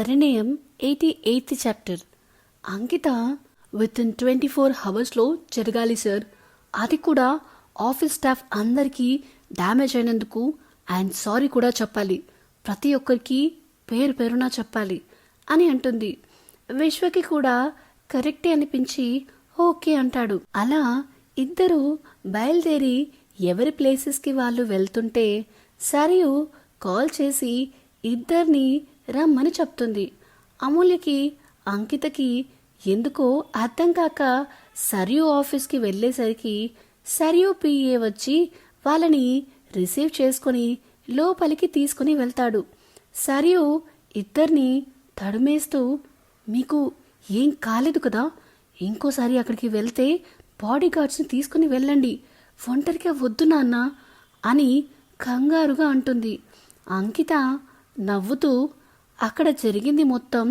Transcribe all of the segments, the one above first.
Parinayam 88th chapter. Ankita with in 24 అవర్స్లో జరగాలి sir. అది కూడా ఆఫీస్ స్టాఫ్ అందరికీ డ్యామేజ్ అయినందుకు అండ్ సారీ కూడా చెప్పాలి. ప్రతి ఒక్కరికి పేరు పేరునా చెప్పాలి అని అంటుంది. విశ్వకి కూడా కరెక్టే అనిపించి ఓకే అంటాడు. అలా ఇద్దరు బయలుదేరి ఎవరి ప్లేసెస్కి వాళ్ళు వెళ్తుంటే సరియు కాల్ చేసి ఇద్దరిని రమ్మని చెప్తుంది. అమూల్యకి అంకితకి ఎందుకో అర్థం కాక సరియు ఆఫీస్కి వెళ్ళేసరికి సరియు పిఏ వచ్చి వాళ్ళని రిసీవ్ చేసుకుని లోపలికి తీసుకుని వెళ్తాడు. సరియు ఇద్దరిని తడుమేస్తూ, మీకు ఏం కాలేదు కదా, ఇంకోసారి అక్కడికి వెళ్తే బాడీ గార్డ్స్ని తీసుకుని వెళ్ళండి, ఒంటరిగా వద్దు నాన్న అని కంగారుగా అంటుంది. అంకిత నవ్వుతూ అక్కడ జరిగింది మొత్తం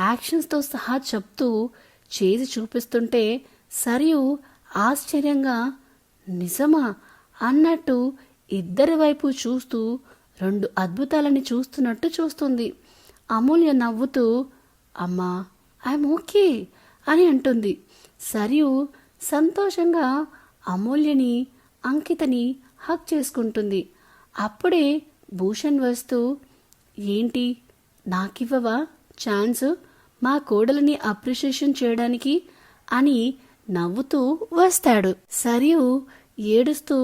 యాక్షన్స్తో సహా చెప్తూ చేసి చూపిస్తుంటే సరియు ఆశ్చర్యంగా నిజమా అన్నట్టు ఇద్దరి వైపు చూస్తూ రెండు అద్భుతాలని చూస్తున్నట్టు చూస్తుంది. అమూల్య నవ్వుతూ అమ్మా ఐఎమ్ ఓకే అని అంటుంది. సరియు సంతోషంగా అమూల్యని అంకితని హక్ చేసుకుంటుంది. అప్పుడే భూషణ్ వస్తూ, ఏంటి నాకివ్వవా ఛాన్స్ మా కోడలని అప్రిషియేషన్ చేయడానికి అని నవ్వుతూ వస్తాడు. సరియు ఏడుస్తూ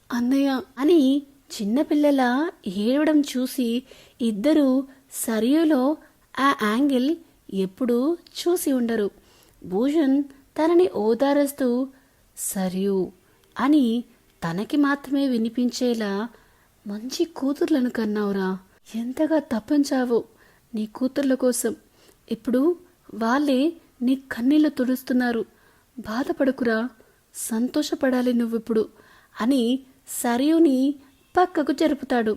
అన్నయ్య అని చిన్నపిల్లల ఏడవడం చూసి ఇద్దరూ సరియులో ఆ యాంగిల్ ఎప్పుడూ చూసి ఉండరు. భూషణ్ తనని ఓదారుస్తూ సరియు అని తనకి మాత్రమే వినిపించేలా మంచి కూతుర్లను కన్నావురా, ఎంతగా తప్పించావు నీ కూతుర్ల కోసం. ఇప్పుడు వాళ్ళే నీ కన్నీళ్లు తుడుస్తున్నారు, బాధపడకురా, సంతోషపడాలి నువ్విప్పుడు అని సరియుని పక్కకు జరుపుతాడు.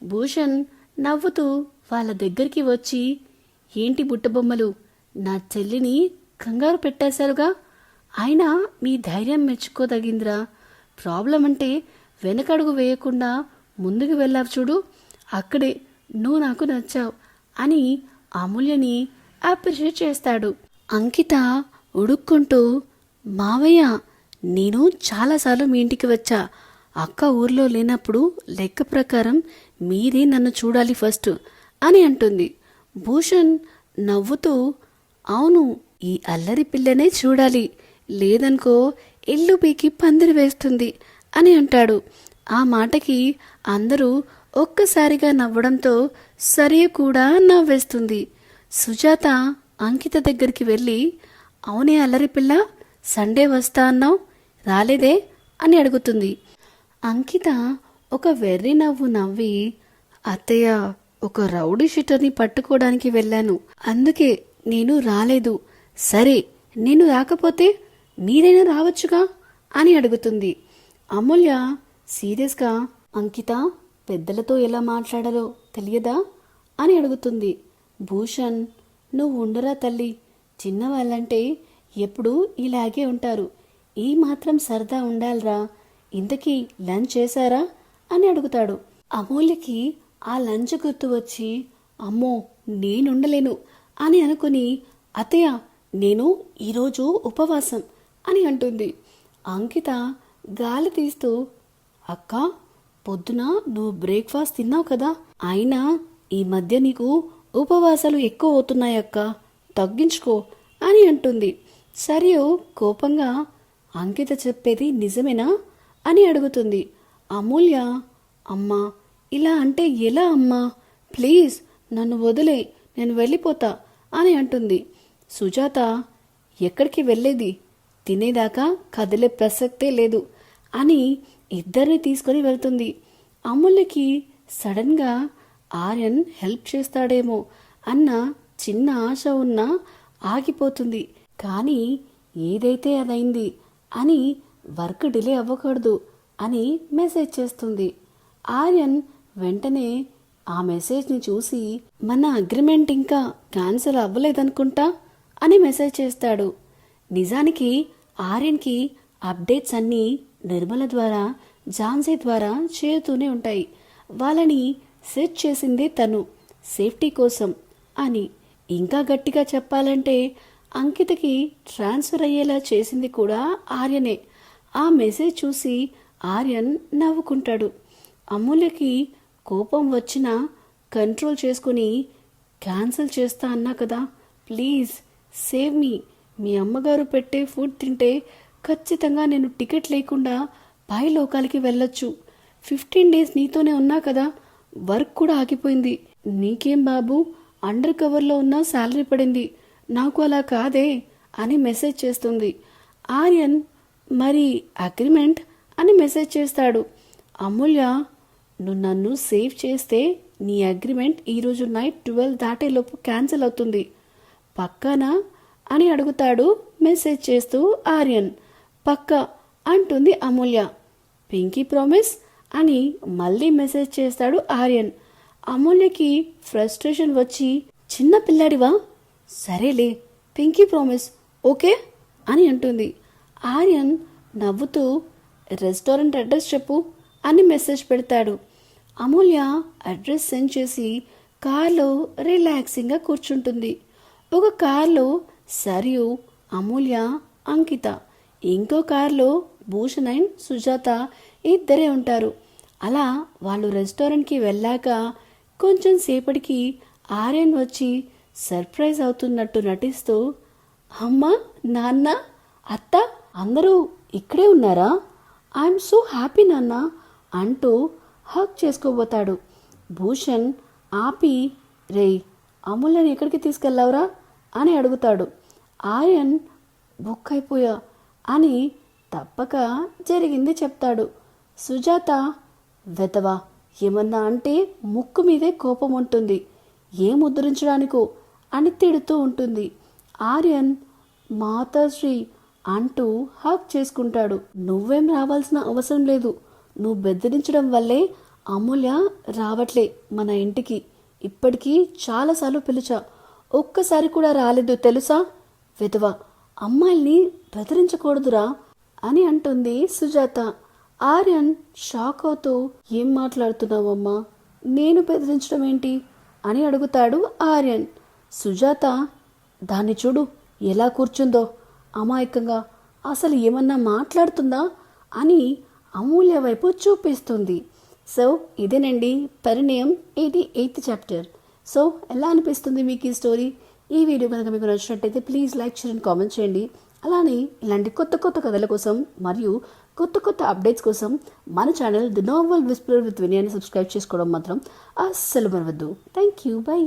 భూషణ్ నవ్వుతూ వాళ్ళ దగ్గరికి వచ్చి, ఏంటి బుట్టబొమ్మలు, నా చెల్లిని కంగారు పెట్టేశారుగా, అయినా మీ ధైర్యం మెచ్చుకోదగిందిరా. ప్రాబ్లం అంటే వెనకడుగు వేయకుండా ముందుకు వెళ్ళావు చూడు, అక్కడే నువ్వు నాకు నచ్చావు అని అమూల్యని అప్రిషియేట్ చేస్తాడు. అంకిత ఉడుక్కుంటూ, మావయ్య నేను చాలాసార్లు మీ ఇంటికి వచ్చా, అక్క ఊర్లో లేనప్పుడు లెక్క ప్రకారం మీరే నన్ను చూడాలి ఫస్ట్ అని అంటుంది. భూషణ్ నవ్వుతూ, అవును ఈ అల్లరి పిల్లనే చూడాలి, లేదనుకో ఇల్లు పీకి పందిరి వేస్తుంది అని అంటాడు. ఆ మాటకి అందరూ ఒక్కసారిగా నవ్వడంతో సరియు కూడా నవ్వేస్తుంది. సుజాత అంకిత దగ్గరికి వెళ్ళి, అవునే అల్లరి పిల్ల, సండే వస్తా అన్నావు రాలేదే అని అడుగుతుంది. అంకిత ఒక వెర్రి నవ్వు నవ్వి, అత్తయ్య ఒక రౌడీ షీటర్ని పట్టుకోవడానికి వెళ్ళాను, అందుకే నేను రాలేదు. సరే నేను రాకపోతే మీరైనా రావచ్చుగా అని అడుగుతుంది. అమూల్య సీరియస్గా, అంకిత పెద్దలతో ఎలా మాట్లాడాలో తెలియదా అని అడుగుతుంది. భూషణ్, నువ్వు ఉండరా తల్లి, చిన్నవాళ్ళంటే ఎప్పుడూ ఇలాగే ఉంటారు, ఈ మాత్రం సరదా ఉండాలిరా, ఇంతకీ లంచ్ చేశారా అని అడుగుతాడు. అమూల్యకి ఆ లంచ్ గుర్తు వచ్చి, అమ్మో నేనుండలేను అని అనుకుని, అత్తయ్య నేను ఈరోజు ఉపవాసం అని అంటుంది. అంకిత గాలి తీస్తూ, అక్క పొద్దున నువ్వు బ్రేక్ఫాస్ట్ తిన్నావు కదా, అయినా ఈ మధ్య నీకు ఉపవాసాలు ఎక్కువ అవుతున్నాయక్క, తగ్గించుకో అని అంటుంది. సరియు కోపంగా, అంకిత చెప్పేది నిజమేనా అని అడుగుతుంది. అమూల్య, అమ్మా ఇలా అంటే ఎలా అమ్మా, ప్లీజ్ నన్ను వదిలే, నేను వెళ్ళిపోతా అని అంటుంది. సుజాత, ఎక్కడికి వెళ్ళేది, తినేదాకా కదిలే ప్రసక్తే లేదు అని ఇద్దరిని తీసుకొని వెళ్తుంది. అమూల్యకి సడన్గా ఆర్యన్ హెల్ప్ చేస్తాడేమో అన్న చిన్న ఆశ ఉన్నా ఆగిపోతుంది. కానీ ఏదైతే అదైంది అని వర్క్ డిలే అవ్వకూడదు అని మెసేజ్ చేస్తుంది. ఆర్యన్ వెంటనే ఆ మెసేజ్ని చూసి, మన అగ్రిమెంట్ ఇంకా క్యాన్సిల్ అవ్వలేదనుకుంటా అని మెసేజ్ చేస్తాడు. నిజానికి ఆర్యన్కి అప్డేట్స్ అన్నీ నిర్మల ద్వారా ఝాన్సీ ద్వారా చేరుతూనే ఉంటాయి. వాళ్ళని సెట్ చేసిందే తను సేఫ్టీ కోసం. అని. ఇంకా గట్టిగా చెప్పాలంటే అంకితకి ట్రాన్స్ఫర్ అయ్యేలా చేసింది కూడా ఆర్యనే. ఆ మెసేజ్ చూసి ఆర్యన్ నవ్వుకుంటాడు. అమూల్యకి కోపం వచ్చినా కంట్రోల్ చేసుకుని, క్యాన్సిల్ చేస్తా అన్నా కదా, ప్లీజ్ సేవ్ మీ. మీ అమ్మగారు పెట్టే ఫుడ్ తింటే ఖచ్చితంగా నేను టికెట్ లేకుండా పై లోకాలకి వెళ్ళొచ్చు. 15 days నీతోనే ఉన్నా కదా, వర్క్ కూడా ఆగిపోయింది. నీకేం బాబు, అండర్ కవర్లో ఉన్న శాలరీ పడింది, నాకు అలా కాదే అని మెసేజ్ చేస్తుంది. ఆర్యన్ మరి అగ్రిమెంట్ అని మెసేజ్ చేస్తాడు. అమూల్య, నువ్వు నన్ను సేవ్ చేస్తే నీ అగ్రిమెంట్ ఈరోజు నైట్ 12 దాటేలోపు క్యాన్సిల్ అవుతుంది, పక్కానా అని అడుగుతాడు మెసేజ్ చేస్తూ ఆర్యన్. పక్కా అంటుంది అమూల్య. పింకీ ప్రామిస్ అని మళ్ళీ మెసేజ్ చేస్తాడు ఆర్యన్. అమూల్యకి ఫ్రస్ట్రేషన్ వచ్చి, చిన్న పిల్లాడివా, సరేలే పింకీ ప్రామిస్ ఓకే అని అంటుంది. ఆర్యన్ నవ్వుతూ రెస్టారెంట్ అడ్రస్ చెప్పు అని మెసేజ్ పెడతాడు. అమూల్య అడ్రస్ సెండ్ చేసి కార్లో రిలాక్సింగ్గా కూర్చుంటుంది. ఒక కార్లో సరియు, అమూల్య, అంకిత, ఇంకో కార్లో భూషణ్ అండ్ సుజాత ఇద్దరే ఉంటారు. అలా వాళ్ళు రెస్టారెంట్కి వెళ్ళాక కొంచెం సేపటికి ఆర్యన్ వచ్చి సర్ప్రైజ్ అవుతున్నట్టు నటిస్తూ, అమ్మ, నాన్న, అత్త అందరూ ఇక్కడే ఉన్నారా, ఐఎమ్ సో హ్యాపీ నాన్న అంటూ హక్ చేసుకోబోతాడు. భూషణ్ ఆపి, రేయ్ అమూల్యని ఎక్కడికి తీసుకెళ్ళావురా అని అడుగుతాడు. ఆర్యన్ బుక్ అయిపోయా అని తప్పక జరిగింది చెప్తాడు. సుజాత, వెతవా, ఏమన్నా అంటే ముక్కు మీదే కోపం ఉంటుంది, ఏం ఉద్ధరించడానికో అని తిడుతూ ఉంటుంది. ఆర్యన్ మాతాశ్రీ అంటూ హక్ చేసుకుంటాడు. నువ్వేం రావాల్సిన అవసరం లేదు, నువ్వు బెదిరించడం వల్లే అమూల్య రావట్లే మన ఇంటికి. ఇప్పటికీ చాలాసార్లు పిలిచా, ఒక్కసారి కూడా రాలేదు తెలుసా. వెధవ, అమ్మాయిల్ని బెదిరించకూడదురా అని అంటుంది సుజాత. ఆర్యన్ షాక్ అవుతూ, ఏం మాట్లాడుతున్నావమ్మా, నేను బెదిరించడం ఏంటి అని అడుగుతాడు ఆర్యన్. సుజాత, దాన్ని చూడు ఎలా కూర్చుందో అమాయకంగా, అసలు ఏమన్నా మాట్లాడుతుందా అని అమూల్య వైపు చూపిస్తుంది. సో ఇదేనండి పరిణయం 88th చాప్టర్. సో ఎలా అనిపిస్తుంది మీకు ఈ స్టోరీ? ఈ వీడియో కనుక మీకు నచ్చినట్టయితే please like, share and comment చేయండి. అలానే ఇలాంటి కొత్త కొత్త కథల కోసం మరియు కొత్త కొత్త అప్డేట్స్ కోసం మన channel the novel whisperer with వినయాన్ని సబ్స్క్రైబ్ చేసుకోవడం మాత్రం అస్సలు మరవద్దు. Thank you, by.